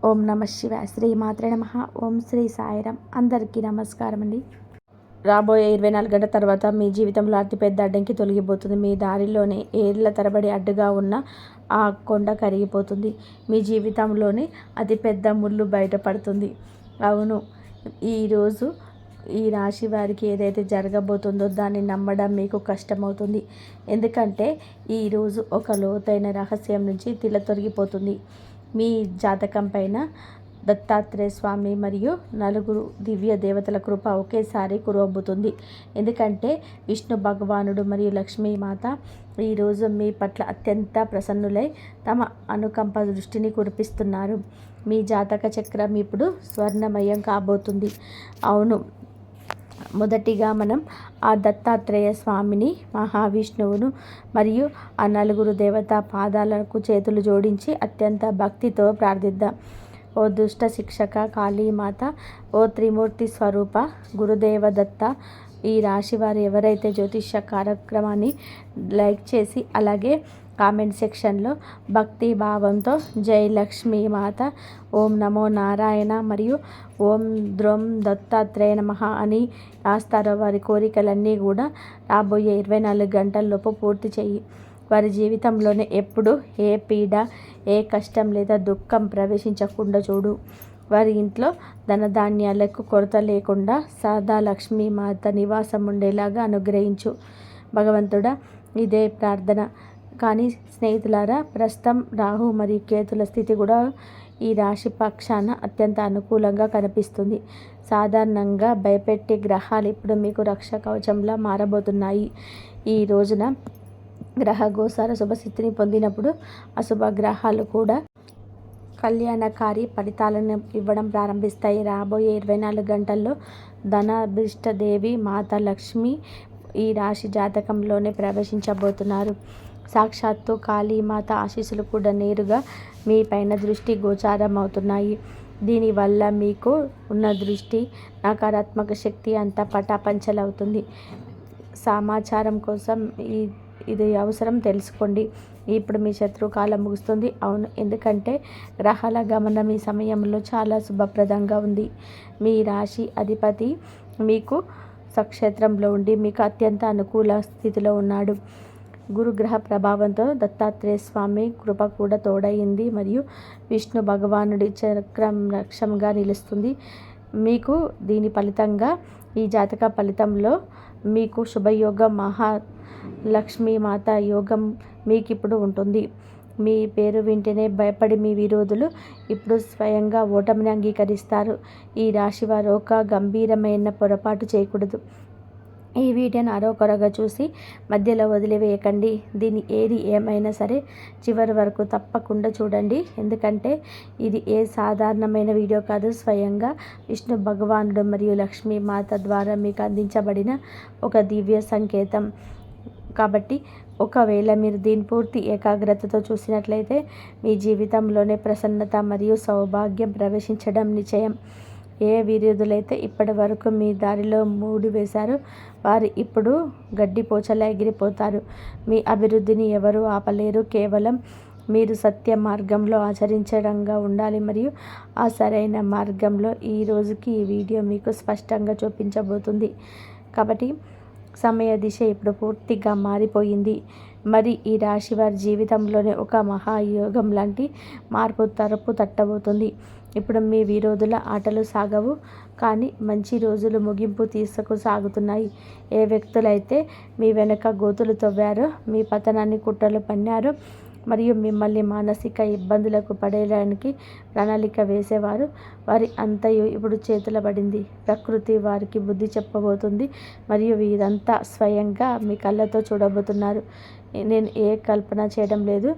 ఓం నమ శివాయ. శ్రీ మాత్రే నమః. ఓం శ్రీ సాయిరాం. అందరికీ నమస్కారం అండి. రాబోయే 24 గంటల తర్వాత మీ జీవితంలో అతిపెద్ద అడ్డంకి తొలగిపోతుంది. మీ దారిలోనే ఏళ్ల తరబడి అడ్డుగా ఉన్న ఆ కొండ కరిగిపోతుంది. మీ జీవితంలోనే అతిపెద్ద ముళ్ళు బయటపడుతుంది. అవును, ఈరోజు ఈ రాశి వారికి ఏదైతే జరగబోతుందో దాన్ని నమ్మడం మీకు కష్టమవుతుంది. ఎందుకంటే ఈరోజు ఒక లోతైన రహస్యం నుంచి తొలగిపోతుంది. మీ జాతకం పైన దత్తాత్రేయ స్వామి మరియు నలుగురు దివ్య దేవతల కృప ఒకేసారి కురవబోతుంది. ఎందుకంటే విష్ణు భగవానుడు మరియు లక్ష్మీమాత ఈరోజు మీ పట్ల అత్యంత ప్రసన్నులై తమ అనుకంప దృష్టిని కురిపిస్తున్నారు. మీ జాతక చక్రం ఇప్పుడు స్వర్ణమయం కాబోతుంది. అవును, మొదటిగా మనం ఆ దత్తాత్రేయ స్వామిని, మహావిష్ణువును మరియు ఆ నలుగురు దేవతా పాదాలకు చేతులు జోడించి అత్యంత భక్తితో ప్రార్థిద్దాం. ఓ దుష్ట శిక్షక కాళీమాత, ఓ త్రిమూర్తి స్వరూప గురుదేవ దత్త. ఈ రాశి వారు ఎవరైతే జ్యోతిష్య కార్యక్రమాన్ని లైక్ చేసి అలాగే కామెంట్ సెక్షన్లో భక్తి భావంతో జై లక్ష్మీ మాత, ఓం నమో నారాయణ మరియు ఓం ద్రోం దత్తాత్రేయ నమః అని రాస్తారో వారి కోరికలన్నీ కూడా రాబోయే 24 గంటల్లోపు పూర్తి చెయ్యి. వారి జీవితంలోనే ఎప్పుడు ఏ పీడ, ఏ కష్టం లేదా దుఃఖం ప్రవేశించకుండా చూడు. వారి ఇంట్లో ధనధాన్యాలకు కొరత లేకుండా సదా లక్ష్మీమాత నివాసం ఉండేలాగా అనుగ్రహించు భగవంతుడా. ఇదే ప్రార్థన. కానీ స్నేహితులారా, ప్రస్తుతం రాహు మరియు కేతుల స్థితి కూడా ఈ రాశి పక్షాన అత్యంత అనుకూలంగా కనిపిస్తుంది. సాధారణంగా భయపెట్టే గ్రహాలు ఇప్పుడు మీకు రక్ష కవచంలా మారబోతున్నాయి. ఈ రోజున గ్రహ గోచార శుభస్థితిని పొందినప్పుడు అశుభ గ్రహాలు కూడా కళ్యాణకారి ఫలితాలను ఇవ్వడం ప్రారంభిస్తాయి. రాబోయే 24 గంటల్లో ధనాభీష్టదేవి మాత లక్ష్మి ఈ రాశి జాతకంలోనే ప్రవేశించబోతున్నారు. సాక్షాత్తు కాళీమాత ఆశీస్సులు కూడా నేరుగా మీ పైన దృష్టి గోచారం అవుతున్నాయి. దీనివల్ల మీకు ఉన్న దృష్టి నకారాత్మక శక్తి అంతా పటాపంచలవుతుంది. సమాచారం కోసం ఇది అవసరం తెలుసుకోండి. ఇప్పుడు మీ శత్రుకాలం ముగుస్తుంది. అవును, ఎందుకంటే గ్రహాల గమనం ఈ సమయంలో చాలా శుభప్రదంగా ఉంది. మీ రాశి అధిపతి మీకు స్వక్షేత్రంలో ఉండి మీకు అత్యంత అనుకూల స్థితిలో ఉన్నాడు. గురుగ్రహ ప్రభావంతో దత్తాత్రేయ స్వామి కృప కూడా తోడయింది మరియు విష్ణు భగవానుడి చక్రం రక్షంగా నిలుస్తుంది మీకు. దీని ఫలితంగా ఈ జాతక ఫలితంలో మీకు శుభయోగం, మహాలక్ష్మీమాత యోగం మీకు ఇప్పుడు ఉంటుంది. మీ పేరు వింటేనే భయపడి మీ విరోధులు ఇప్పుడు స్వయంగా ఓటమిని అంగీకరిస్తారు. ఈ రాశివారు ఒక గంభీరమైన పొరపాటు చేయకూడదు. ఈ వీడియోను అరకొరగా చూసి మధ్యలో వదిలివేయకండి. దీని ఏది ఏమైనా సరే చివరి వరకు తప్పకుండా చూడండి. ఎందుకంటే ఇది ఏ సాధారణమైన వీడియో కాదు. స్వయంగా విష్ణు భగవానుడు మరియు లక్ష్మీమాత ద్వారా మీకు అందించబడిన ఒక దివ్య సంకేతం. కాబట్టి ఒకవేళ మీరు దీని పూర్తి ఏకాగ్రతతో చూసినట్లయితే మీ జీవితంలోనే ప్రసన్నత మరియు సౌభాగ్యం ప్రవేశించడం నిశ్చయం. ఏ విరోధులైతే ఇప్పటి వరకు మీ దారిలో మూడి వేశారో వారు ఇప్పుడు గడ్డిపోచలా ఎగిరిపోతారు. మీ అభివృద్ధిని ఎవరూ ఆపలేరు. కేవలం మీరు సత్య మార్గంలో ఆచరించడంగా ఉండాలి మరియు ఆ సరైన మార్గంలో ఈ రోజుకి ఈ వీడియో మీకు స్పష్టంగా చూపించబోతుంది. కాబట్టి సమయ దిశ ఇప్పుడు పూర్తిగా మారిపోయింది. మరి ఈ రాశి వారి జీవితంలోనే ఒక మహాయోగం లాంటి మార్పు తలుపు తట్టబోతుంది. ఇప్పుడు మీ విరోధుల ఆటలు సాగవు, కానీ మంచి రోజులు ముగింపు తీసుకుసాగుతున్నాయి. ఏ వ్యక్తులైతే మీ వెనక గోతులు తవ్వారో, మీ పతనాన్ని కుట్రలు పన్నారో మరియు మిమ్మల్ని మానసిక ఇబ్బందులకు పడేయడానికి ప్రణాళిక వేసేవారు, వారి అంతయు ఇప్పుడు చేతుల పడింది. ప్రకృతి వారికి బుద్ధి చెప్పబోతుంది మరియు వీరంతా స్వయంగా మీ కళ్ళతో చూడబోతున్నారు. నేను ఏ కల్పన చేయడం లేదు.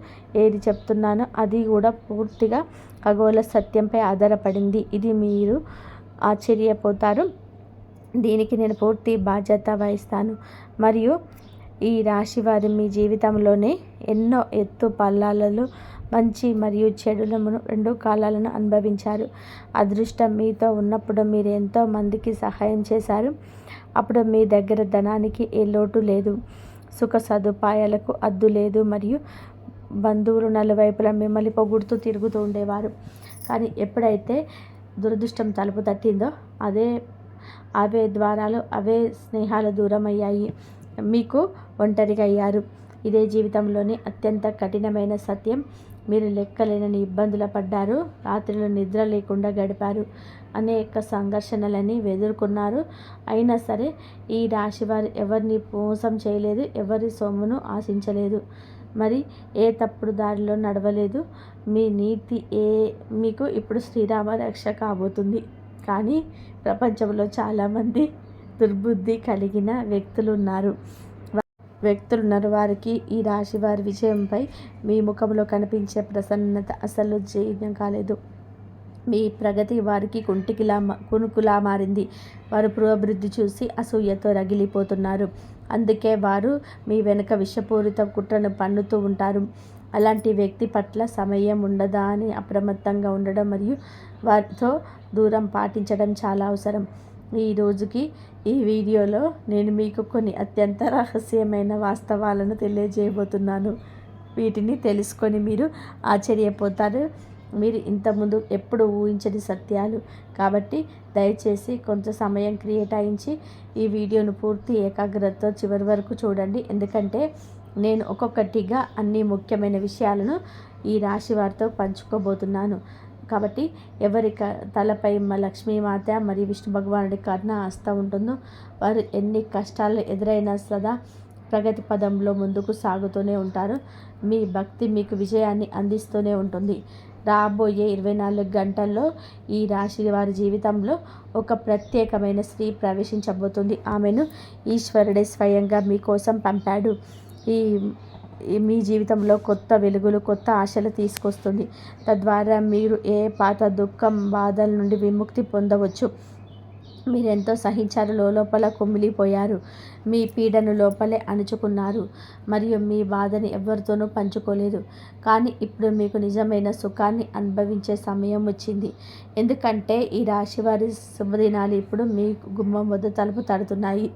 ఏది చెప్తున్నానో అది కూడా పూర్తిగా ఖగోళ సత్యంపై ఆధారపడింది. ఇది మీరు ఆశ్చర్యపోతారు. దీనికి నేను పూర్తి బాధ్యత వహిస్తాను. మరియు ఈ రాశి వారు మీ జీవితంలోనే ఎన్నో ఎత్తు పల్లాలలో మంచి మరియు చెడులను రెండు కాలాలను అనుభవించారు. అదృష్టం మీతో ఉన్నప్పుడు మీరు ఎంతో మందికి సహాయం చేశారు. అప్పుడు మీ దగ్గర ధనానికి ఏ లోటు లేదు, సుఖ సదుపాయాలకు అద్దు లేదు మరియు బంధువులు నలువైపులా మిమ్మల్ని పొగుడుతూ తిరుగుతూ ఉండేవారు. కానీ ఎప్పుడైతే దురదృష్టం తలుపు తట్టిందో అవే ద్వారాలు, అవే స్నేహాలు దూరం అయ్యాయి. మీకు ఒంటరిగా అయ్యారు. ఇదే జీవితంలోని అత్యంత కఠినమైన సత్యం. మీరు లెక్కలేనని ఇబ్బందులు పడ్డారు. రాత్రులు నిద్ర లేకుండా గడిపారు. అనేక సంఘర్షణలని ఎదుర్కొన్నారు. అయినా సరే ఈ రాశివారు ఎవరిని మోసం చేయలేదు, ఎవరి సొమ్మును ఆశించలేదు, మరి ఏ తప్పుడు దారిలో నడవలేదు. మీ నీతి మీకు ఇప్పుడు శ్రీరామ రక్ష కాబోతుంది. కానీ ప్రపంచంలో చాలామంది దుర్బుద్ధి కలిగిన వ్యక్తులున్నారు. వారికి ఈ రాశి వారి విజయంపై మీ ముఖంలో కనిపించే ప్రసన్నత అసలు జీర్ణం కాలేదు. మీ ప్రగతి వారికి కునుకులా మారింది. వారు పురోభివృద్ధి చూసి అసూయతో రగిలిపోతున్నారు. అందుకే వారు మీ వెనుక విషపూరిత కుట్రను పన్నుతూ ఉంటారు. అలాంటి వ్యక్తి పట్ల సమయం ఉండదా అని అప్రమత్తంగా ఉండడం మరియు వారితో దూరం పాటించడం చాలా అవసరం. ఈ రోజుకి ఈ వీడియోలో నేను మీకు కొన్ని అత్యంత రహస్యమైన వాస్తవాలను తెలియజేయబోతున్నాను. వీటిని తెలుసుకొని మీరు ఆశ్చర్యపోతారు. మీరు ఇంతకుముందు ఎప్పుడు ఊహించని సత్యాలు. కాబట్టి దయచేసి కొంత సమయం కేటాయించి ఈ వీడియోను పూర్తి ఏకాగ్రతతో చివరి వరకు చూడండి. ఎందుకంటే నేను ఒక్కొక్కటిగా అన్ని ముఖ్యమైన విషయాలను ఈ రాశి వారితో పంచుకోబోతున్నాను. కాబట్టి ఎవరి తలపై లక్ష్మీమాత మరియు విష్ణు భగవానుడి కరుణ హస్తం ఉంటుందో వారు ఎన్ని కష్టాలు ఎదురైనా సదా ప్రగతి పదంలో ముందుకు సాగుతూనే ఉంటారు. మీ భక్తి మీకు విజయాన్ని అందిస్తూనే ఉంటుంది. రాబోయే 24 గంటల్లో ఈ రాశి వారి జీవితంలో ఒక ప్రత్యేకమైన స్త్రీ ప్రవేశించబోతుంది. ఆమెను ఈశ్వరుడే స్వయంగా మీకోసం పంపాడు. మీ జీవితంలో కొత్త వెలుగులు, కొత్త ఆశలు తీసుకొస్తుంది. తద్వారా మీరు ఏ పాత దుఃఖం, బాధల నుండి విముక్తి పొందవచ్చు. మీరెంతో సహించారు, లోపల కుమిలిపోయారు, మీ పీడను లోపలే అణుచుకున్నారు మరియు మీ బాధని ఎవరితోనూ పంచుకోలేదు. కానీ ఇప్పుడు మీకు నిజమైన సుఖాన్ని అనుభవించే సమయం వచ్చింది. ఎందుకంటే ఈ రాశివారి శుభదినాలు ఇప్పుడు మీ గుమ్మం వద్ద తలుపు తడుతున్నాయి.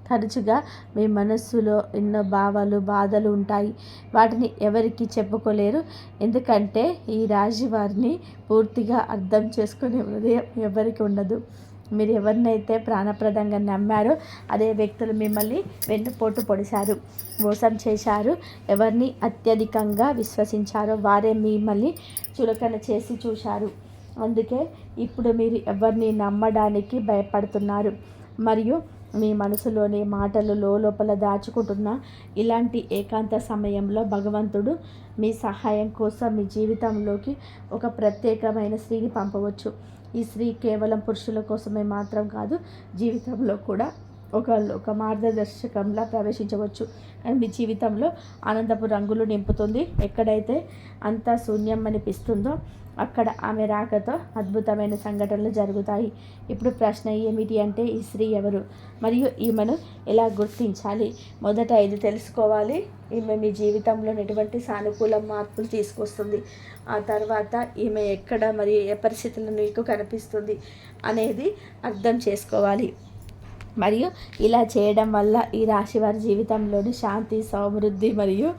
తరచుగా మీ మనస్సులో ఎన్నో భావాలు, బాధలు ఉంటాయి. వాటిని ఎవరికి చెప్పుకోలేరు. ఎందుకంటే ఈ రాశి వారిని పూర్తిగా అర్థం చేసుకునే హృదయం ఎవరికి ఉండదు. మీరు ఎవరినైతే ప్రాణప్రదంగా నమ్మారో అదే వ్యక్తులు మిమ్మల్ని వెన్నుపోటు పొడిచారు, మోసం చేశారు. ఎవరిని అత్యధికంగా విశ్వసించారో వారే మిమ్మల్ని చులకన చేసి చూశారు. అందుకే ఇప్పుడు మీరు ఎవరిని నమ్మడానికి భయపడుతున్నారు మరియు మీ మనసులోని మాటలు లోపల దాచుకుంటున్న ఇలాంటి ఏకాంత సమయంలో భగవంతుడు మీ సహాయం కోసం మీ జీవితంలోకి ఒక ప్రత్యేకమైన స్త్రీని పంపవచ్చు. ఈ స్త్రీ కేవలం పురుషుల కోసమే మాత్రం కాదు, జీవితంలో కూడా ఒక మార్గదర్శకంలా ప్రవేశించవచ్చు. అండ్ మీ జీవితంలో ఆనందపు రంగులు నింపుతుంది. ఎక్కడైతే అంతా శూన్యం అనిపిస్తుందో అక్కడ ఆమె రాకతో అద్భుతమైన సంఘటనలు జరుగుతాయి. ఇప్పుడు ప్రశ్న ఏమిటి అంటే ఈ స్త్రీ ఎవరు మరియు ఈమెను ఎలా గుర్తించాలి? మొదట ఇది తెలుసుకోవాలి, ఈమె మీ జీవితంలో ఎటువంటి సానుకూల మార్పులు తీసుకొస్తుంది, ఆ తర్వాత ఈమె ఎక్కడ మరియు ఏ పరిస్థితుల్లో మీకు కనిపిస్తుంది అనేది అర్థం చేసుకోవాలి. మరియు ఇలా చేయడం వల్ల ఈ రాశి వారి జీవితంలోని శాంతి, సమృద్ధి మరియు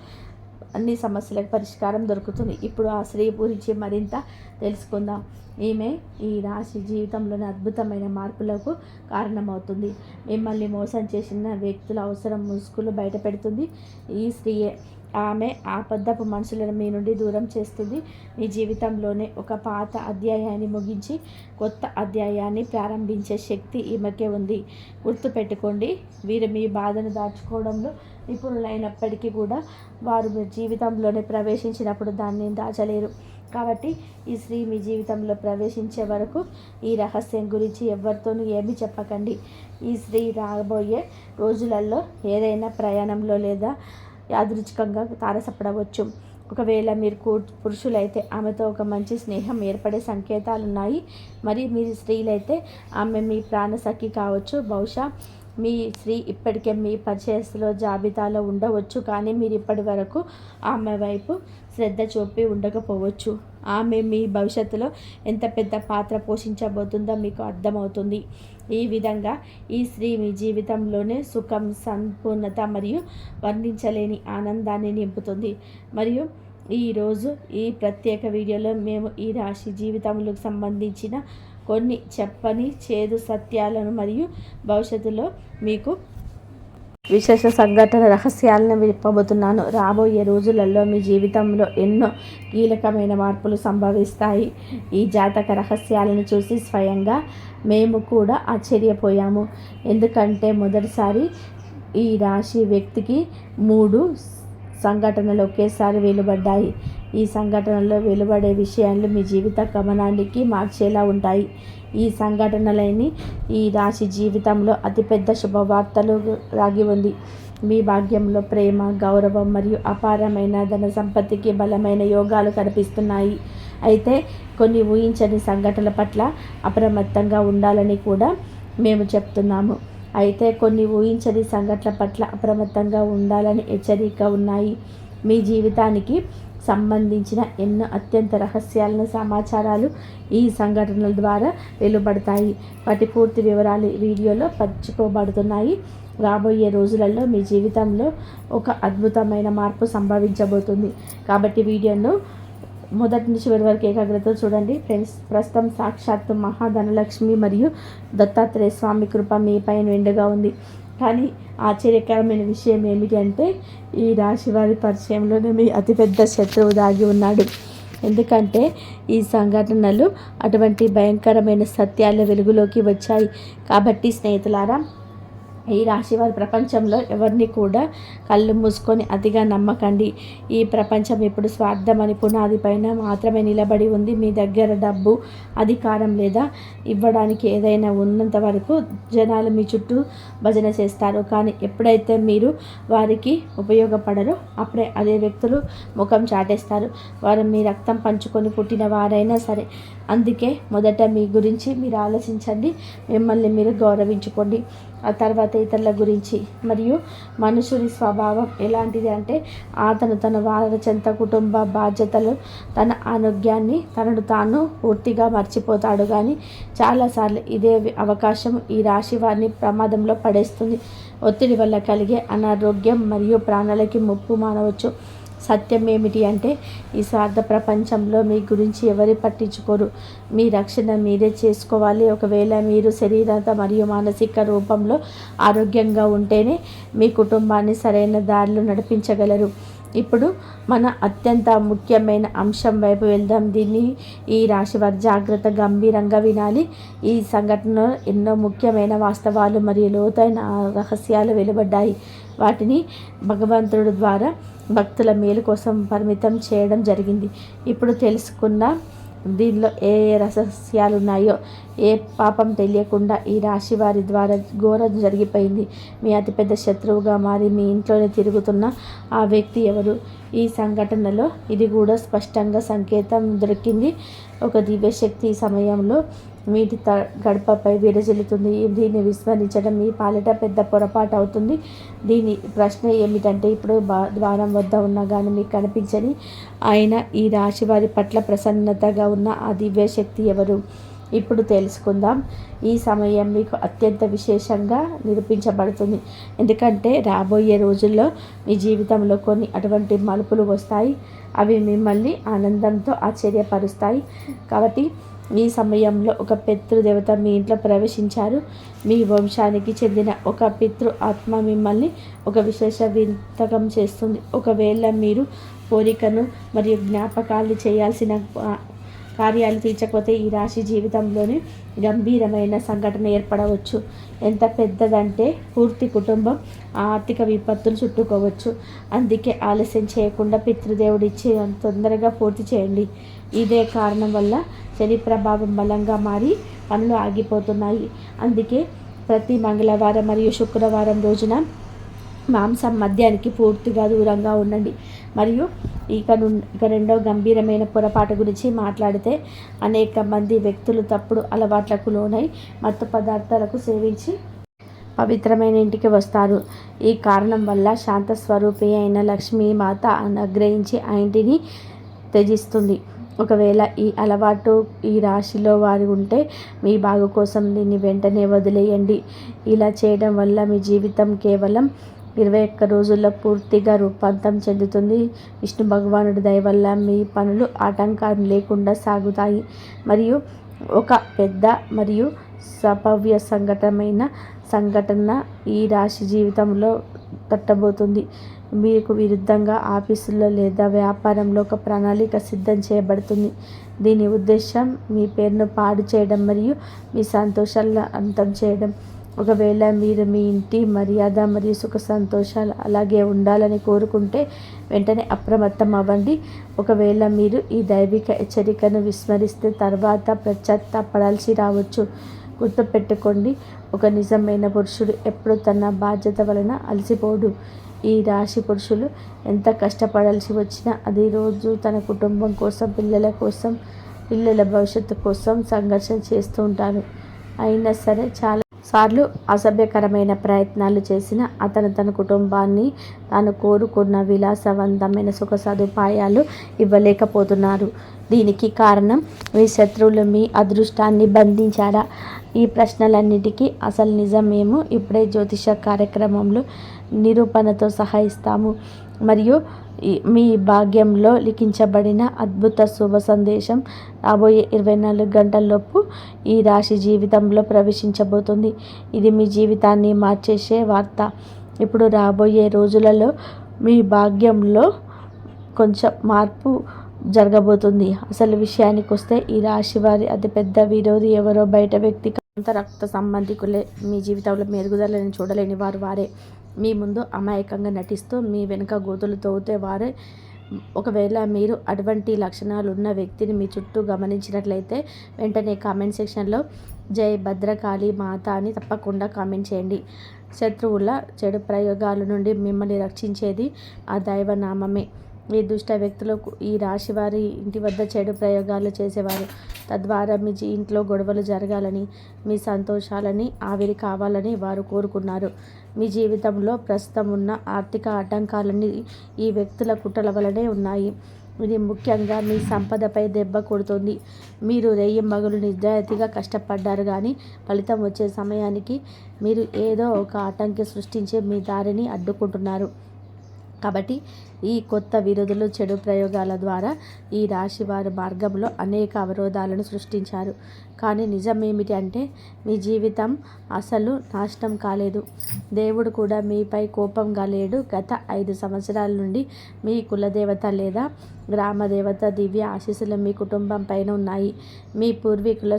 అన్ని సమస్యలకు పరిష్కారం దొరుకుతుంది. ఇప్పుడు ఆ స్త్రీ గురించి మరింత తెలుసుకుందాం. ఈమె ఈ రాశి జీవితంలోని అద్భుతమైన మార్పులకు కారణమవుతుంది. మిమ్మల్ని మోసం చేసిన వ్యక్తుల అవసరం ముసుగులు బయట పెడుతుంది. ఈ స్త్రీయే. ఆమె ఆపద్దపు మనుషులను మీ నుండి దూరం చేస్తుంది. మీ జీవితంలోనే ఒక పాత అధ్యాయాన్ని ముగించి కొత్త అధ్యాయాన్ని ప్రారంభించే శక్తి ఈమెకే ఉంది. గుర్తుపెట్టుకోండి, వీరు మీ బాధను దాచుకోవడంలో నిపుణులైనప్పటికీ కూడా వారు మీ జీవితంలోనే ప్రవేశించినప్పుడు దాన్ని దాచలేరు. కాబట్టి ఈ స్త్రీ మీ జీవితంలో ప్రవేశించే వరకు ఈ రహస్యం గురించి ఎవరితోనూ ఏమీ చెప్పకండి. ఈ స్త్రీ రాబోయే రోజులలో ఏదైనా ప్రయాణంలో లేదా యాదృచ్ఛికంగా తారసపడవచ్చు. ఒకవేళ మీరు పురుషులైతే ఆమెతో ఒక మంచి స్నేహం ఏర్పడే సంకేతాలు ఉన్నాయి. మరి మీరు స్త్రీలైతే ఆమె మీ ప్రాణసఖి కావచ్చు. బహుశా మీ స్త్రీ ఇప్పటికే మీ పరిచయస్తుల జాబితాలో ఉండవచ్చు, కానీ మీరు ఇప్పటి వరకు ఆమె వైపు శ్రద్ధ చూపి ఉండకపోవచ్చు. ఆమె మీ భవిష్యత్తులో ఎంత పెద్ద పాత్ర పోషించబోతుందో మీకు అర్థమవుతుంది. ఈ విధంగా ఈ స్త్రీ మీ జీవితంలోనే సుఖం, సంపూర్ణత మరియు వర్ణించలేని ఆనందాన్ని నింపుతుంది. మరియు ఈరోజు ఈ ప్రత్యేక వీడియోలో మేము ఈ రాశి జీవితములకు సంబంధించిన కొన్ని చెప్పని చేదు సత్యాలను మరియు భవిష్యత్తులో మీకు విశేష సంఘటన రహస్యాలను విప్పబోతున్నాను. రాబోయే రోజులలో మీ జీవితంలో ఎన్నో కీలకమైన మార్పులు సంభవిస్తాయి. ఈ జాతక రహస్యాలను చూసి స్వయంగా మేము కూడా ఆశ్చర్యపోయాము. ఎందుకంటే మొదటిసారి ఈ రాశి వ్యక్తికి 3 సంఘటనలు ఒకేసారి వెలువడ్డాయి. ఈ సంఘటనలో వెలువడే విషయాలు మీ జీవిత గమనానికి మార్చేలా ఉంటాయి. ఈ సంఘటనలని ఈ రాశి జీవితంలో అతిపెద్ద శుభవార్తలు దాగి ఉంది. మీ భాగ్యంలో ప్రేమ, గౌరవం మరియు అపారమైన ధన సంపత్తికి బలమైన యోగాలు కనిపిస్తున్నాయి. అయితే కొన్ని ఊహించని సంఘటనల పట్ల అప్రమత్తంగా ఉండాలని కూడా మేము చెప్తున్నాము. హెచ్చరిక ఉన్నాయి. మీ జీవితానికి సంబంధించిన ఎన్నో అత్యంత రహస్యాలను సమాచారాలు ఈ సంఘటనల ద్వారా వెలువడతాయి. వాటి పూర్తి వివరాలు వీడియోలో పంచుకోబడుతున్నాయి. రాబోయే రోజులలో మీ జీవితంలో ఒక అద్భుతమైన మార్పు సంభవించబోతుంది. కాబట్టి వీడియోను మొదటి నుంచి చివరి వరకు ఏకాగ్రతతో చూడండి ఫ్రెండ్స్. ప్రస్తుతం సాక్షాత్తు మహాధనలక్ష్మి మరియు దత్తాత్రేయ స్వామి కృప మీ పైన నిండుగా ఉంది. కానీ ఆశ్చర్యకరమైన విషయం ఏమిటి అంటే ఈ రాశి వారి పరిచయంలోనే మీ అతిపెద్ద శత్రువు దాగి ఉన్నాడు. ఎందుకంటే ఈ సంఘటనలు అటువంటి భయంకరమైన సత్యాల వెలుగులోకి వచ్చాయి. కాబట్టి స్నేహితులారా, ఈ రాశివారి ప్రపంచంలో ఎవరిని కూడా కళ్ళు మూసుకొని అతిగా నమ్మకండి. ఈ ప్రపంచం ఇప్పుడు స్వార్థం అని పునాది పైన మాత్రమే నిలబడి ఉంది. మీ దగ్గర డబ్బు, అధికారం లేదా ఇవ్వడానికి ఏదైనా ఉన్నంత వరకు జనాలు మీ చుట్టూ భజన చేస్తారు. కానీ ఎప్పుడైతే మీరు వారికి ఉపయోగపడరో అప్పుడే అదే వ్యక్తులు ముఖం చాటేస్తారు. వారు మీ రక్తం పంచుకొని పుట్టిన వారైనా సరే. అందుకే మొదట మీ గురించి మీరు ఆలోచించండి, మిమ్మల్ని మీరు గౌరవించుకోండి. ఆ తర్వాత ఇతరుల గురించి. మరియు మనుషుని స్వభావం ఎలాంటిది అంటే అతను తన వారచంత కుటుంబ బాధ్యతలు, తన ఆరోగ్యాన్ని తనను తాను పూర్తిగా మర్చిపోతాడు. కానీ చాలాసార్లు ఇదే అవకాశం ఈ రాశి వారిని ప్రమాదంలో పడేస్తుంది. ఒత్తిడి వల్ల కలిగే అనారోగ్యం మరియు ప్రాణాలకి ముప్పు మానవచ్చు. సత్యం ఏమిటి అంటే ఈ స్వార్థ ప్రపంచంలో మీ గురించి ఎవరు పట్టించుకోరు. మీ రక్షణ మీరే చేసుకోవాలి. ఒకవేళ మీరు శరీరత మరియు మానసిక రూపంలో ఆరోగ్యంగా ఉంటేనే మీ కుటుంబాన్ని సరైన దారిలో నడిపించగలరు. ఇప్పుడు మన అత్యంత ముఖ్యమైన అంశం వైపు వెళ్దాం. దీన్ని ఈ రాశి వారి జాగ్రత్త గంభీరంగా వినాలి. ఈ సంఘటనలో ఎన్నో ముఖ్యమైన వాస్తవాలు మరియు లోతైన రహస్యాలు వెలువడ్డాయి. వాటిని భగవంతుడి ద్వారా భక్తుల మేలు కోసం పరిమితం చేయడం జరిగింది. ఇప్పుడు తెలుసుకున్న దీనిలో ఏ రహస్యాలు ఉన్నాయో. ఏ పాపం తెలియకుండా ఈ రాశి వారి ద్వారా ఘోరం జరిగిపోయింది. మీ అతిపెద్ద శత్రువుగా మారి మీ ఇంట్లోనే తిరుగుతున్న ఆ వ్యక్తి ఎవరు? ఈ సంఘటనలో ఇది కూడా స్పష్టంగా సంకేతం దొరికింది. ఒక దివ్యశక్తి సమయంలో మీటి గడపపై విరజిల్లుతుంది. దీన్ని విస్మరించడం మీ పాలిట పెద్ద పొరపాటు అవుతుంది. దీని ప్రశ్న ఏమిటంటే ఇప్పుడు ద్వారం వద్ద ఉన్నా కానీ మీకు కనిపించని ఆయన ఈ రాశి వారి పట్ల ప్రసన్నతగా ఉన్న ఆ దివ్యశక్తి ఎవరు? ఇప్పుడు తెలుసుకుందాం. ఈ సమయం మీకు అత్యంత విశేషంగా నిరూపించబడుతుంది. ఎందుకంటే రాబోయే రోజుల్లో మీ జీవితంలో కొన్ని అటువంటి మలుపులు వస్తాయి. అవి మిమ్మల్ని ఆనందంతో ఆశ్చర్యపరుస్తాయి. కాబట్టి ఈ సమయంలో ఒక పితృదేవత మీ ఇంట్లో ప్రవేశించారు. మీ వంశానికి చెందిన ఒక పితృ ఆత్మ మిమ్మల్ని ఒక విశేష వింతకం చేస్తుంది. ఒకవేళ మీరు కోరికను మరియు జ్ఞాపకాలు చేయాల్సిన కార్యాలు తీర్చకపోతే ఈ రాశి జీవితంలోనే గంభీరమైన సంఘటన ఏర్పడవచ్చు. ఎంత పెద్దదంటే పూర్తి కుటుంబం ఆర్థిక విపత్తులు చుట్టుకోవచ్చు. అందుకే ఆలస్యం చేయకుండా పితృదేవుడిచ్చే తొందరగా పూర్తి చేయండి. ఇదే కారణం వల్ల శని ప్రభావం బలంగా మారి పనులు ఆగిపోతున్నాయి. అందుకే ప్రతి మంగళవారం మరియు శుక్రవారం రోజున మాంసం మద్యానికి పూర్తిగా దూరంగా ఉండండి. మరియు ఇక రెండో గంభీరమైన పొరపాటు గురించి మాట్లాడితే అనేక మంది వ్యక్తులు తప్పుడు అలవాట్లకు లోనై మత్తు పదార్థాలకు సేవించి పవిత్రమైన ఇంటికి వస్తారు. ఈ కారణం వల్ల శాంత స్వరూపి అయిన లక్ష్మీమాత అనుగ్రహించి ఆ ఇంటిని త్యజిస్తుంది. ఒకవేళ ఈ అలవాటు ఈ రాశిలో వారు ఉంటే మీ బాగు కోసం దీన్ని వెంటనే వదిలేయండి. ఇలా చేయడం వల్ల మీ జీవితం కేవలం 21 రోజుల్లో పూర్తిగా రూపాంతరం చెందుతుంది. విష్ణు భగవానుడి దయ వల్ల మీ పనులు ఆటంకం లేకుండా సాగుతాయి మరియు ఒక పెద్ద మరియు సంభావ్య సంఘటన ఈ రాశి జీవితంలో తట్టబోతుంది. మీకు విరుద్ధంగా ఆఫీసులో లేదా వ్యాపారంలో ఒక ప్రణాళిక సిద్ధం చేయబడుతుంది. దీని ఉద్దేశం మీ పేరును పాడు చేయడం మరియు మీ సంతోషాలను అంతం చేయడం. ఒకవేళ మీరు మీ ఇంటి మర్యాద మరియు సుఖ సంతోషాలు అలాగే ఉండాలని కోరుకుంటే వెంటనే అప్రమత్తం అవ్వండి. ఒకవేళ మీరు ఈ దైవిక హెచ్చరికను విస్మరిస్తే తర్వాత పశ్చాత్తాపడాల్సి రావచ్చు. గుర్తుపెట్టుకోండి, ఒక నిజమైన పురుషుడు ఎప్పుడు తన బాధ్యత వలన అలసిపోడు. ఈ రాశి పురుషులు ఎంత కష్టపడాల్సి వచ్చినా అది రోజు తన కుటుంబం కోసం, పిల్లల భవిష్యత్తు కోసం సంఘర్షణ చేస్తూ ఉంటారు. అయినా సరే చాలా సార్లు అసభ్యకరమైన ప్రయత్నాలు చేసిన అతను తన కుటుంబాన్ని తాను కోరుకున్న విలాసవంతమైన సుఖ సదుపాయాలు ఇవ్వలేకపోతున్నారు. దీనికి కారణం మీ శత్రువులు మీ అదృష్టాన్ని బంధించారా? ఈ ప్రశ్నలన్నిటికీ అసలు నిజం మేము ఇప్పుడే జ్యోతిష కార్యక్రమంలో నిరూపణతో సహా ఇస్తాము మరియు మీ భాగ్యంలో లిఖించబడిన అద్భుత శుభ సందేశం రాబోయే 24 గంటల్లోపు ఈ రాశి జీవితంలో ప్రవేశించబోతుంది. ఇది మీ జీవితాన్ని మార్చేసే వార్త. ఇప్పుడు రాబోయే రోజులలో మీ భాగ్యంలో కొంచెం మార్పు జరగబోతుంది. అసలు విషయానికి వస్తే ఈ రాశి వారి అతిపెద్ద విరోధి ఎవరో బయట వ్యక్తి అంత రక్త సంబంధికులే. మీ జీవితంలో మెరుగుదలని చూడలేని వారే. మీ ముందు అమాయకంగా నటిస్తూ మీ వెనుక గోతులు తవ్వుతే వారే. ఒకవేళ మీరు అటువంటి లక్షణాలు ఉన్న వ్యక్తిని మీ చుట్టూ గమనించినట్లయితే వెంటనే కామెంట్ సెక్షన్లో జై భద్రకాళి మాత అని తప్పకుండా కామెంట్ చేయండి. శత్రువుల చెడు ప్రయోగాల నుండి మిమ్మల్ని రక్షించేది ఆ దైవనామమే. ఈ దుష్ట వ్యక్తులు ఈ రాశి వారి ఇంటి వద్ద చెడు ప్రయోగాలు చేసేవారు. తద్వారా మీ ఇంట్లో గొడవలు జరగాలని, మీ సంతోషాలని ఆవిరి కావాలని వారు కోరుకున్నారు. మీ జీవితంలో ప్రస్తుతం ఉన్న ఆర్థిక ఆటంకాలన్నీ ఈ వ్యక్తుల కుట్రల వలనే ఉన్నాయి. ఇది ముఖ్యంగా మీ సంపదపై దెబ్బ కొడుతుంది. మీరు రేయింబగలు నిజాయితీగా కష్టపడ్డారు, కానీ ఫలితం వచ్చే సమయానికి మీరు ఏదో ఒక ఆటంకి సృష్టించి మీ దారిని అడ్డుకుంటున్నారు. కాబట్టి ఈ కొత్త విరోధులు చెడు ప్రయోగాల ద్వారా ఈ రాశి వారి మార్గంలో అనేక అవరోధాలను సృష్టించారు. కానీ నిజం ఏమిటి అంటే మీ జీవితం అసలు నాశనం కాలేదు. దేవుడు కూడా మీపై కోపంగా లేడు. గత 5 సంవత్సరాల నుండి మీ కులదేవత లేదా గ్రామదేవత దివ్య ఆశీస్సులు మీ కుటుంబం పైన ఉన్నాయి. మీ పూర్వీకుల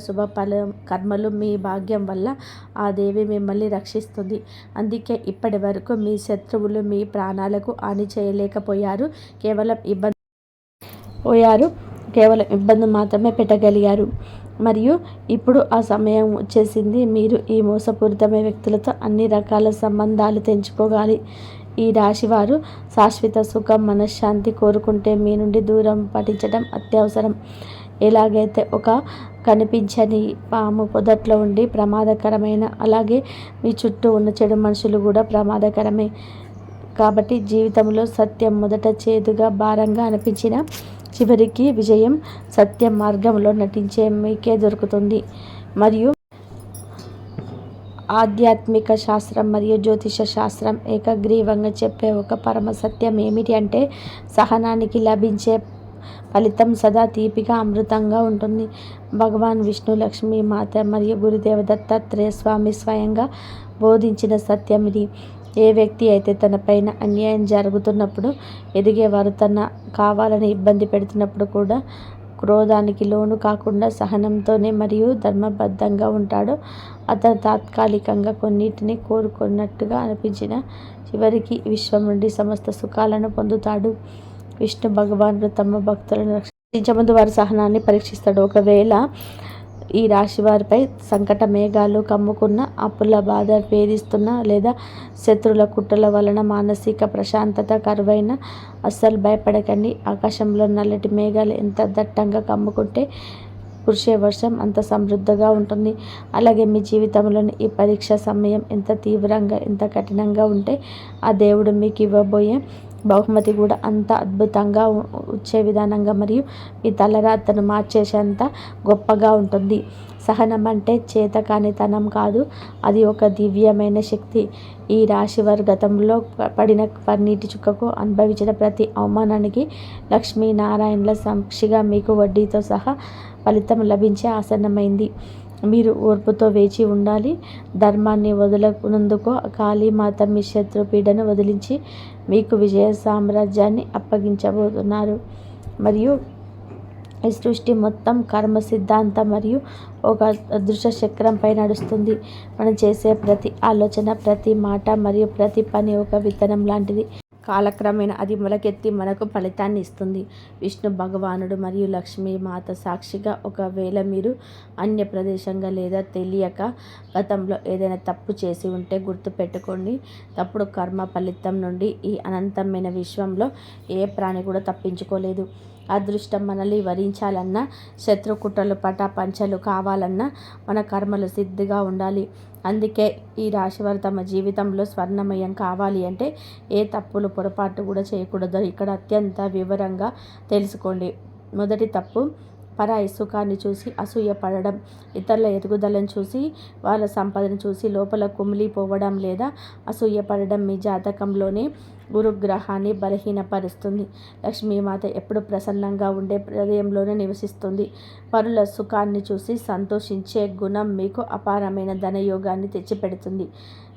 కర్మలు మీ భాగ్యం వల్ల ఆ దేవి మిమ్మల్ని రక్షిస్తుంది. అందుకే ఇప్పటి వరకు మీ శత్రువులు మీ ప్రాణాలకు హాని చేయలేకపోయారు. కేవలం ఇబ్బంది మాత్రమే పెట్టగలిగారు. మరియు ఇప్పుడు ఆ సమయం వచ్చేసింది. మీరు ఈ మోసపూరితమైన వ్యక్తులతో అన్ని రకాల సంబంధాలు తెంచుకోవాలి. ఈ రాశివారు శాశ్వత సుఖం, మనశ్శాంతి కోరుకుంటే మీ నుండి దూరం పాటించడం అత్యవసరం. ఎలాగైతే ఒక కనిపించని పాము పొదట్లో ఉండి ప్రమాదకరమైన, అలాగే మీ చుట్టూ ఉన్న చెడు మనుషులు కూడా ప్రమాదకరమే. కాబట్టి జీవితంలో సత్యం మొదట చేదుగా, భారంగా అనిపించిన చివరికి విజయం సత్య మార్గంలో నటించే మీకే దొరుకుతుంది. మరియు ఆధ్యాత్మిక శాస్త్రం మరియు జ్యోతిష శాస్త్రం ఏకగ్రీవంగా చెప్పే ఒక పరమ సత్యం ఏమిటి అంటే సహనానికి లభించే ఫలితం సదా తీపిగా, అమృతంగా ఉంటుంది. భగవాన్ విష్ణు, లక్ష్మీ మాత మరియు గురుదేవ దత్తాత్రేయ స్వామి స్వయంగా బోధించిన సత్యం ఇది. ఏ వ్యక్తి అయితే తన పైన అన్యాయం జరుగుతున్నప్పుడు, ఎదిగేవారు తన కావాలని ఇబ్బంది పెడుతున్నప్పుడు కూడా క్రోధానికి లోను కాకుండా సహనంతోనే మరియు ధర్మబద్ధంగా ఉంటాడో అతను తాత్కాలికంగా కొన్నిటిని కోరుకున్నట్టుగా అనిపించిన చివరికి విశ్వం నుండి సమస్త సుఖాలను పొందుతాడు. విష్ణు భగవానుడు తమ భక్తులను రక్షించే ముందు వారి సహనాన్ని పరీక్షిస్తాడు. ఒకవేళ ఈ రాశి వారిపై సంకట మేఘాలు కమ్ముకున్న, అప్పుల బాధ వేధిస్తున్న లేదా శత్రుల కుట్రల వలన మానసిక ప్రశాంతత కరువైన అస్సలు భయపడకండి. ఆకాశంలో నల్లటి మేఘాలు ఎంత దట్టంగా కమ్ముకుంటే కురిసే వర్షం అంత సమృద్ధిగా ఉంటుంది. అలాగే మీ జీవితంలోని ఈ పరీక్ష సమయం ఎంత తీవ్రంగా, ఎంత కఠినంగా ఉంటే ఆ దేవుడు మీకు ఇవ్వబోయే బహుమతి కూడా అంత అద్భుతంగా వచ్చే విధానంగా మరియు మీ తలరాతను మార్చేసేంత గొప్పగా ఉంటుంది. సహనం అంటే చేతకానితనం కాదు, అది ఒక దివ్యమైన శక్తి. ఈ రాశివారు గతంలో పడిన కన్నీటి చుక్కకు, అనుభవించిన ప్రతి అవమానానికి లక్ష్మీనారాయణల సాక్షిగా మీకు వడ్డీతో సహా ఫలితం లభించే ఆసన్నమైంది. మీరు ఓర్పుతో వేచి ఉండాలి. ధర్మాన్ని వదలనందుకు కాళీమాత మీ శత్రు పీడను వదిలించి మీకు విజయ సామ్రాజ్యాన్ని అప్పగించబోతున్నారు. మరియు ఈ సృష్టి మొత్తం కర్మ సిద్ధాంతం మరియు ఒక అదృశ్య చక్రంపై నడుస్తుంది. మనం చేసే ప్రతి ఆలోచన, ప్రతి మాట మరియు ప్రతి పని ఒక విత్తనం లాంటిది. కాలక్రమేణా అది మొలకెత్తి మనకు ఫలితాన్ని ఇస్తుంది. విష్ణు భగవానుడు మరియు లక్ష్మీ మాత సాక్షిగా, ఒకవేళ మీరు అన్య ప్రదేశంగా లేదా తెలియక గతంలో ఏదైనా తప్పు చేసి ఉంటే గుర్తుపెట్టుకోండి. తప్పుడు కర్మ ఫలితం నుండి ఈ అనంతమైన విశ్వంలో ఏ ప్రాణి కూడా తప్పించుకోలేదు. అదృష్టం మనల్ని వరించాలన్నా, శత్రు కుట్రలు పటాపంచలు కావాలన్నా మన కర్మలు సిద్ధిగా ఉండాలి. అందుకే ఈ రాశివారు తమ జీవితంలో స్వర్ణమయం కావాలి అంటే ఏ తప్పులు పొరపాటు కూడా చేయకూడదు. ఇక్కడ అత్యంత వివరంగా తెలుసుకోండి. మొదటి తప్పు, పరాయి సుఖాన్ని చూసి అసూయపడడం. ఇతరుల ఎదుగుదలను చూసి, వాళ్ళ సంపదను చూసి లోపల కుమిలిపోవడం లేదా అసూయపడడం మీ జాతకంలోనే గురుగ్రహాన్ని బలహీనపరుస్తుంది. లక్ష్మీమాత ఎప్పుడు ప్రసన్నంగా ఉండే హృదయంలోనే నివసిస్తుంది. పరుల సుఖాన్ని చూసి సంతోషించే గుణం మీకు అపారమైన ధనయోగాన్ని తెచ్చిపెడుతుంది.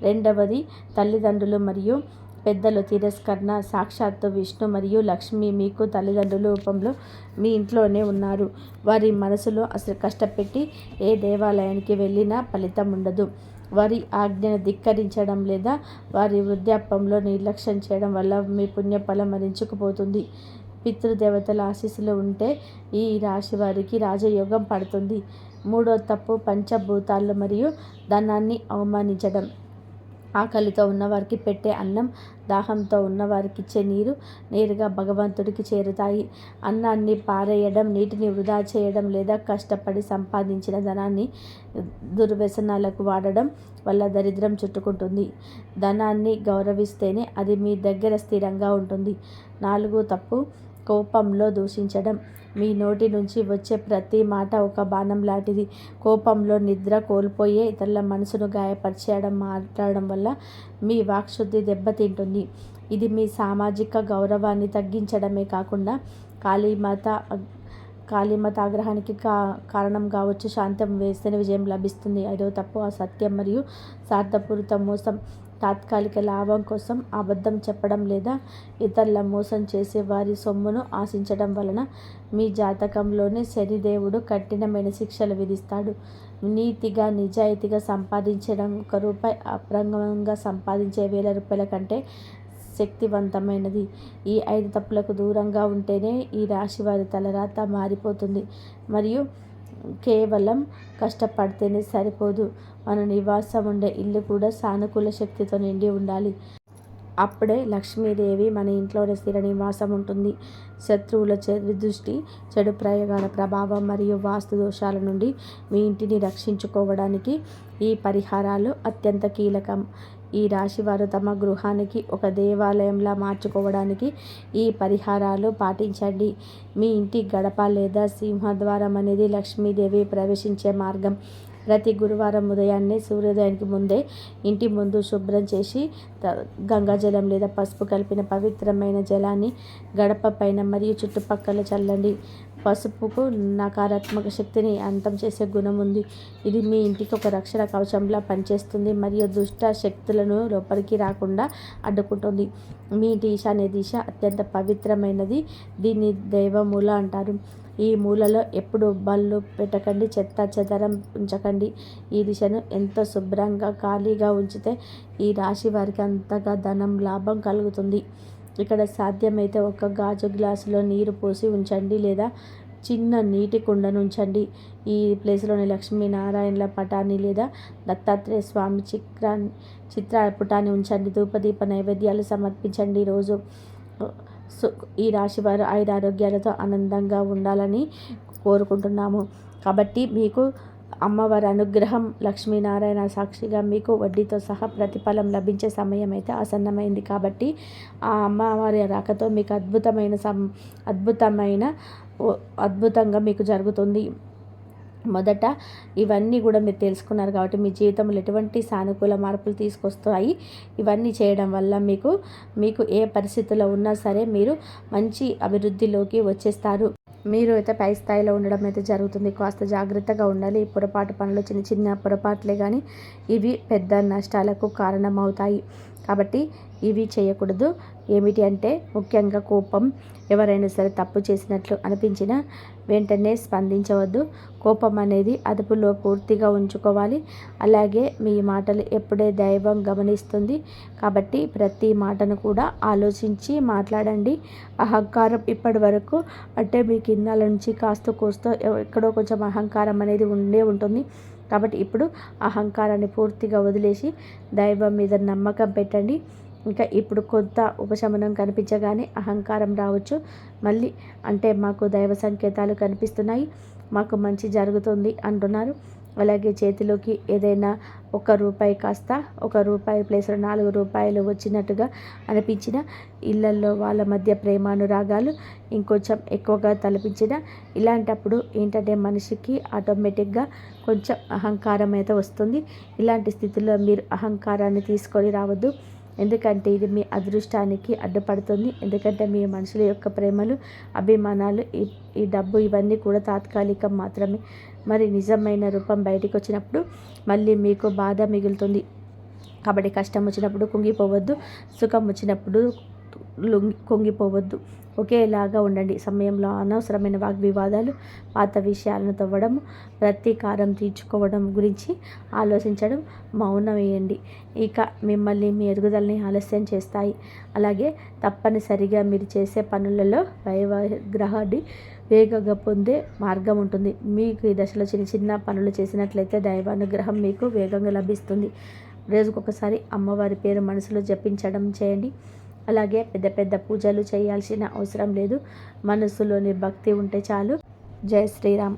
రెండవది, తల్లిదండ్రులు మరియు పెద్దల తిరస్కరణ. సాక్షాత్తు విష్ణు మరియు లక్ష్మి మీకు తల్లిదండ్రుల రూపంలో మీ ఇంట్లోనే ఉన్నారు. వారి మనసులో అసలు కష్టపెట్టి ఏ దేవాలయానికి వెళ్ళినా ఫలితం ఉండదు. వారి ఆజ్ఞను ధిక్కరించడం లేదా వారి వృద్ధాప్యంలో నిర్లక్ష్యం చేయడం వల్ల మీ పుణ్యఫలం మరించుకుపోతుంది. పితృదేవతల ఆశీస్సులు ఉంటే ఈ రాశి వారికి రాజయోగం పడుతుంది. మూడో తప్పు, పంచభూతాలు మరియు ధనాన్ని అవమానించడం. ఆకలితో ఉన్నవారికి పెట్టే అన్నం, దాహంతో ఉన్నవారికి ఇచ్చే నీరు నేరుగా భగవంతుడికి చేరుతాయి. అన్నాన్ని పారేయడం, నీటిని వృధా చేయడం లేదా కష్టపడి సంపాదించిన ధనాన్ని దుర్వ్యసనాలకు వాడడం వల్ల దరిద్రం చుట్టుకుంటుంది. ధనాన్ని గౌరవిస్తేనే అది మీ దగ్గర స్థిరంగా ఉంటుంది. నాలుగో తప్పు, కోపంలో దూషించడం. మీ నోటి నుంచి వచ్చే ప్రతి మాట ఒక బాణం లాంటిది. కోపంలో నిద్ర కోల్పోయే, ఇతరుల మనసును గాయపరిచేయడం మాట్లాడడం వల్ల మీ వాక్శుద్ధి దెబ్బతింటుంది. ఇది మీ సామాజిక గౌరవాన్ని తగ్గించడమే కాకుండా కాళీమాత ఆగ్రహానికి కారణం కావచ్చు. శాంతం వేస్తేనే విజయం లభిస్తుంది. ఐదవ తప్పు, అసత్యం మరియు స్వార్థపూరిత మోసం. తాత్కాలిక లాభం కోసం అబద్ధం చెప్పడం లేదా ఇతరుల మోసం చేసే వారి సొమ్మును ఆశించడం వలన మీ జాతకంలోనే శనిదేవుడు కఠినమైన శిక్షలు విధిస్తాడు. నీతిగా, నిజాయితీగా సంపాదించడం రూపాయి అప్రగంగా సంపాదించే రూపాయల కంటే శక్తివంతమైనది. ఈ 5 తప్పులకు దూరంగా ఉంటేనే ఈ రాశి వారి తలరాత మారిపోతుంది. మరియు కేవలం కష్టపడితేనే సరిపోదు, మన నివాసం ఉండే ఇల్లు కూడా సానుకూల శక్తితో నిండి ఉండాలి. అప్పుడే లక్ష్మీదేవి మన ఇంట్లోనే స్థిర నివాసం ఉంటుంది. శత్రువుల దృష్టి, చెడు ప్రయోగాల ప్రభావం మరియు వాస్తు దోషాల నుండి మీ ఇంటిని రక్షించుకోవడానికి ఈ పరిహారాలు అత్యంత కీలకం. ఈ రాశివారు తమ గృహానికి ఒక దేవాలయంలా మార్చుకోవడానికి ఈ పరిహారాలు పాటించండి. మీ ఇంటి గడప లేదా సింహద్వారం అనేది లక్ష్మీదేవి ప్రవేశించే మార్గం. ప్రతి గురువారం ఉదయాన్నే సూర్యోదయానికి ముందే ఇంటి ముందు శుభ్రం చేసి గంగాజలం లేదా పసుపు కలిపిన పవిత్రమైన జలాన్ని గడప పైన మరియు చుట్టుపక్కల చల్లండి. పసుపుకు నకారాత్మక శక్తిని అంతం చేసే గుణం ఉంది. ఇది మీ ఇంటికి ఒక రక్షణ కవచంలా పనిచేస్తుంది మరియు దుష్ట శక్తులను లోపలికి రాకుండా అడ్డుకుంటుంది. మీ ఇంటి ఈశాన్య దిశ అత్యంత పవిత్రమైనది. దీన్ని దైవమూల అంటారు. ఈ మూలలో ఎప్పుడు బళ్ళు పెట్టకండి, చెత్త చెదరం ఉంచకండి. ఈ దిశను ఎంతో శుభ్రంగా ఖాళీగా ఉంచితే ఈ రాశి వారికి అంతగా ధనం లాభం కలుగుతుంది. ఇక్కడ సాధ్యమైతే ఒక గాజు గ్లాసులో నీరు పోసి ఉంచండి లేదా చిన్న నీటి కుండను ఉంచండి. ఈ ప్లేస్లోని లక్ష్మీనారాయణల పటాన్ని లేదా దత్తాత్రేయ స్వామి చిత్రపటాన్ని ఉంచండి. ధూపదీప నైవేద్యాలు సమర్పించండి. రోజు ఈ రాశివారు ఆయురారోగ్యాలతో ఆనందంగా ఉండాలని కోరుకుంటున్నాము. కాబట్టి మీకు అమ్మవారి అనుగ్రహం లక్ష్మీనారాయణ సాక్షిగా మీకు వడ్డీతో సహా ప్రతిఫలం లభించే సమయం అయితే ఆసన్నమైంది. కాబట్టి ఆ అమ్మవారి రాకతో మీకు అద్భుతంగా మీకు జరుగుతుంది. మొదట ఇవన్నీ కూడా మీరు తెలుసుకున్నారు కాబట్టి మీ జీవితంలో ఎటువంటి సానుకూల మార్పులు తీసుకొస్తాయి. ఇవన్నీ చేయడం వల్ల మీకు ఏ పరిస్థితుల్లో ఉన్నా సరే మీరు మంచి అభివృద్ధిలోకి వచ్చేస్తారు. మీరు అయితే పై స్థాయిలో ఉండడం అయితే జరుగుతుంది. కాస్త జాగ్రత్తగా ఉండాలి. పొరపాటు పనులు చిన్న చిన్న పొరపాట్లే కానీ ఇవి పెద్ద నష్టాలకు కారణమవుతాయి. కాబట్టి ఇవి చేయకూడదు. ఏమిటి అంటే ముఖ్యంగా కోపం. ఎవరైనా సరే తప్పు చేసినట్లు అనిపించినా వెంటనే స్పందించవద్దు. కోపం అనేది అదుపులో పూర్తిగా ఉంచుకోవాలి. అలాగే మీ మాటలు ఎప్పుడే దైవం గమనిస్తుంది. కాబట్టి ప్రతి మాటను కూడా ఆలోచించి మాట్లాడండి. అహంకారం ఇప్పటి వరకు అంటే మీకు ఇన్నాళ్ళ నుంచి కాస్త కోస్తో ఎక్కడో కొంచెం అహంకారం అనేది ఉంటుంది. కాబట్టి ఇప్పుడు అహంకారాన్ని పూర్తిగా వదిలేసి దైవం మీద నమ్మకం పెట్టండి. ఇంకా ఇప్పుడు కొంత ఉపశమనం కనిపించగానే అహంకారం రావచ్చు. మళ్ళీ అంటే మాకు దైవ సంకేతాలు కనిపిస్తున్నాయి, మాకు మంచి జరుగుతుంది అంటున్నారు. అలాగే చేతిలోకి ఏదైనా ₹1 కాస్త ₹1 ప్లేస్ 4 రూపాయలు వచ్చినట్టుగా అనిపించిన, ఇళ్లల్లో వాళ్ళ మధ్య ప్రేమానురాగాలు ఇంకొంచెం ఎక్కువగా తలపించిన, ఇలాంటప్పుడు ఏంటంటే మనిషికి ఆటోమేటిక్గా కొంచెం అహంకారం అయితే వస్తుంది. ఇలాంటి స్థితిలో మీరు అహంకారాన్ని తీసుకొని రావద్దు. ఎందుకంటే ఇది మీ అదృష్టానికి అడ్డుపడుతుంది. ఎందుకంటే మీ మనుషుల యొక్క ప్రేమలు, అభిమానాలు, ఈ డబ్బు ఇవన్నీ కూడా తాత్కాలికం మాత్రమే. మరి నిజమైన రూపం బయటికి వచ్చినప్పుడు మళ్ళీ మీకు బాధ మిగులుతుంది. కాబట్టి కష్టం వచ్చినప్పుడు కుంగిపోవద్దు, సుఖం వచ్చినప్పుడు కుంగిపోవద్దు. ఒకేలాగా ఉండండి. సమయంలో అనవసరమైన వాగ్వివాదాలు, పాత విషయాలను తవ్వడం, ప్రతీకారం తీర్చుకోవడం గురించి ఆలోచించడం మౌనం వేయండి. ఇక మిమ్మల్ని మీ ఎదుగుదలని ఆలస్యం చేస్తాయి. అలాగే తప్పనిసరిగా మీరు చేసే పనులలో దైవానుగ్రహాన్ని వేగంగా పొందే మార్గం ఉంటుంది. మీకు ఈ దశలో చిన్న చిన్న పనులు చేసినట్లయితే దైవానుగ్రహం మీకు వేగంగా లభిస్తుంది. రోజుకొకసారి అమ్మవారి పేరు మనసులో జపించడం చేయండి. అలాగే పెద్ద పెద్ద పూజలు చేయాల్సిన అవసరం లేదు. మనసులోని భక్తి ఉంటే చాలు. జై శ్రీరామ్.